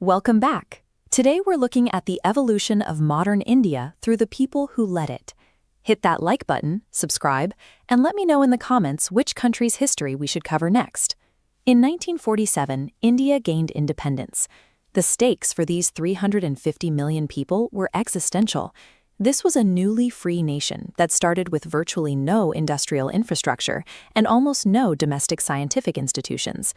Welcome back. Today we're looking at the evolution of modern India through the people who led it. Hit that like button, subscribe, and let me know in the comments which country's history we should cover next. In 1947, India gained independence. The stakes for these 350 million people were existential. This was a newly free nation that started with virtually no industrial infrastructure and almost no domestic scientific institutions.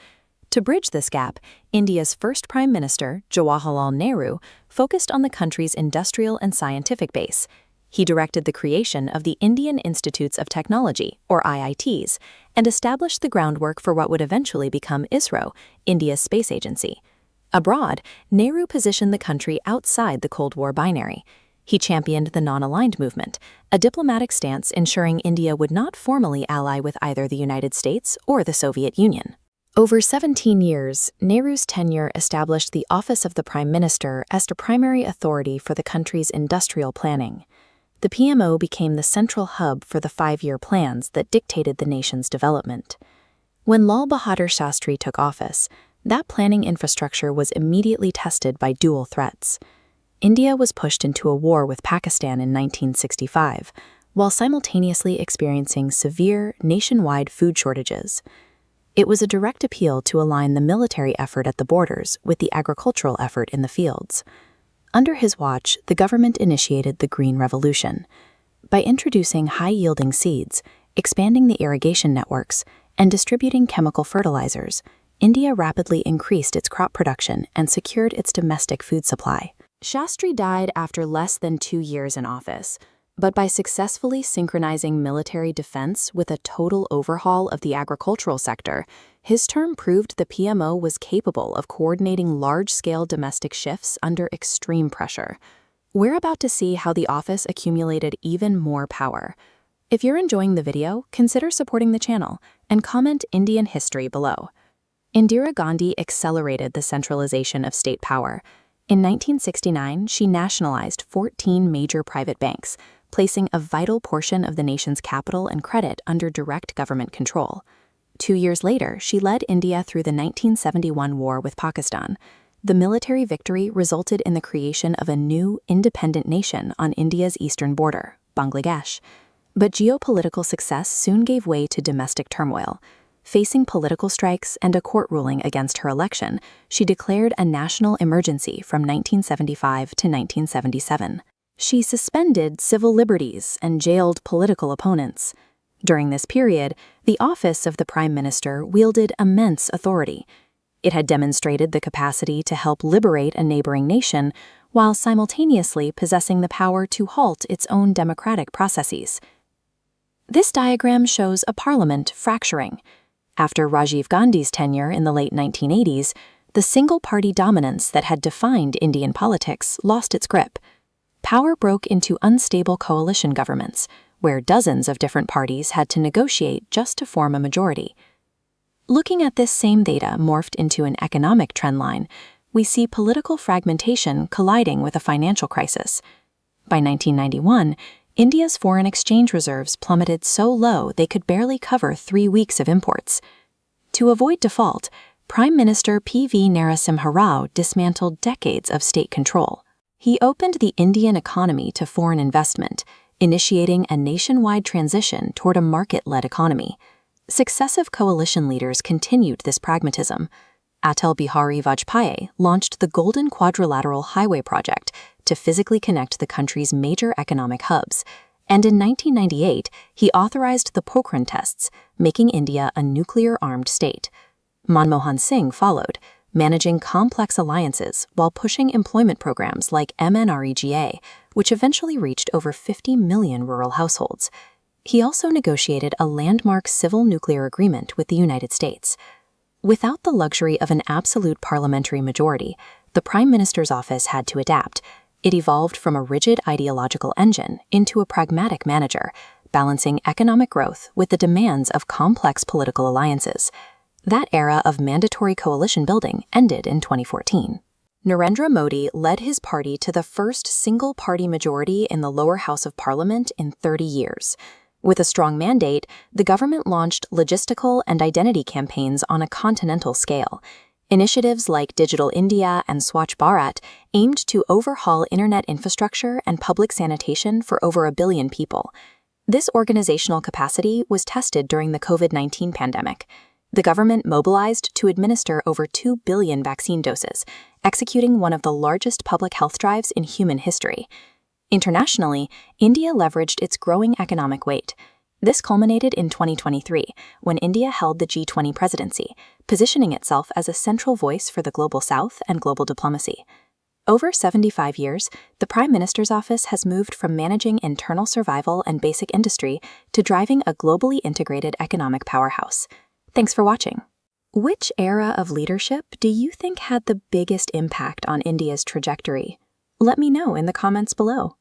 To bridge this gap, India's first Prime Minister, Jawaharlal Nehru, focused on the country's industrial and scientific base. He directed the creation of the Indian Institutes of Technology, or IITs, and established the groundwork for what would eventually become ISRO, India's space agency. Abroad, Nehru positioned the country outside the Cold War binary. He championed the non-aligned movement, a diplomatic stance ensuring India would not formally ally with either the United States or the Soviet Union. Over 17 years, Nehru's tenure established the Office of the Prime Minister as the primary authority for the country's industrial planning. The PMO became the central hub for the 5-year plans that dictated the nation's development. When Lal Bahadur Shastri took office, that planning infrastructure was immediately tested by dual threats. India was pushed into a war with Pakistan in 1965, while simultaneously experiencing severe nationwide food shortages. It was a direct appeal to align the military effort at the borders with the agricultural effort in the fields. Under his watch, the government initiated the Green Revolution. By introducing high-yielding seeds, expanding the irrigation networks, and distributing chemical fertilizers, India rapidly increased its crop production and secured its domestic food supply. Shastri died after less than 2 years in office, but by successfully synchronizing military defense with a total overhaul of the agricultural sector, his term proved the PMO was capable of coordinating large-scale domestic shifts under extreme pressure. We're about to see how the office accumulated even more power. If you're enjoying the video, consider supporting the channel and comment Indian history below. Indira Gandhi accelerated the centralization of state power. In 1969, she nationalized 14 major private banks, placing a vital portion of the nation's capital and credit under direct government control. 2 years later, she led India through the 1971 war with Pakistan. The military victory resulted in the creation of a new, independent nation on India's eastern border, Bangladesh. But geopolitical success soon gave way to domestic turmoil. Facing political strikes and a court ruling against her election, she declared a national emergency from 1975 to 1977. She suspended civil liberties and jailed political opponents. During this period, the office of the Prime Minister wielded immense authority. It had demonstrated the capacity to help liberate a neighboring nation while simultaneously possessing the power to halt its own democratic processes. This diagram shows a parliament fracturing. After Rajiv Gandhi's tenure in the late 1980s, the single-party dominance that had defined Indian politics lost its grip. Power broke into unstable coalition governments, where dozens of different parties had to negotiate just to form a majority. Looking at this same data morphed into an economic trendline, we see political fragmentation colliding with a financial crisis. By 1991, India's foreign exchange reserves plummeted so low they could barely cover 3 weeks of imports. To avoid default, Prime Minister P.V. Narasimha Rao dismantled decades of state control. He opened the Indian economy to foreign investment, initiating a nationwide transition toward a market-led economy. Successive coalition leaders continued this pragmatism. Atal Bihari Vajpayee launched the Golden Quadrilateral Highway project to physically connect the country's major economic hubs, and in 1998, he authorized the Pokhran tests, making India a nuclear-armed state. Manmohan Singh followed, managing complex alliances while pushing employment programs like MNREGA, which eventually reached over 50 million rural households. He also negotiated a landmark civil nuclear agreement with the United States. Without the luxury of an absolute parliamentary majority, the Prime Minister's office had to adapt. It evolved from a rigid ideological engine into a pragmatic manager, balancing economic growth with the demands of complex political alliances. That era of mandatory coalition building ended in 2014. Narendra Modi led his party to the first single-party majority in the lower house of parliament in 30 years. With a strong mandate, the government launched logistical and identity campaigns on a continental scale. Initiatives like Digital India and Swachh Bharat aimed to overhaul internet infrastructure and public sanitation for over 1 billion people. This organizational capacity was tested during the COVID-19 pandemic. The government mobilized to administer over 2 billion vaccine doses, executing one of the largest public health drives in human history. Internationally, India leveraged its growing economic weight. This culminated in 2023, when India held the G20 presidency, positioning itself as a central voice for the Global South and global diplomacy. Over 75 years, the Prime Minister's office has moved from managing internal survival and basic industry to driving a globally integrated economic powerhouse. Thanks for watching. Which era of leadership do you think had the biggest impact on India's trajectory? Let me know in the comments below.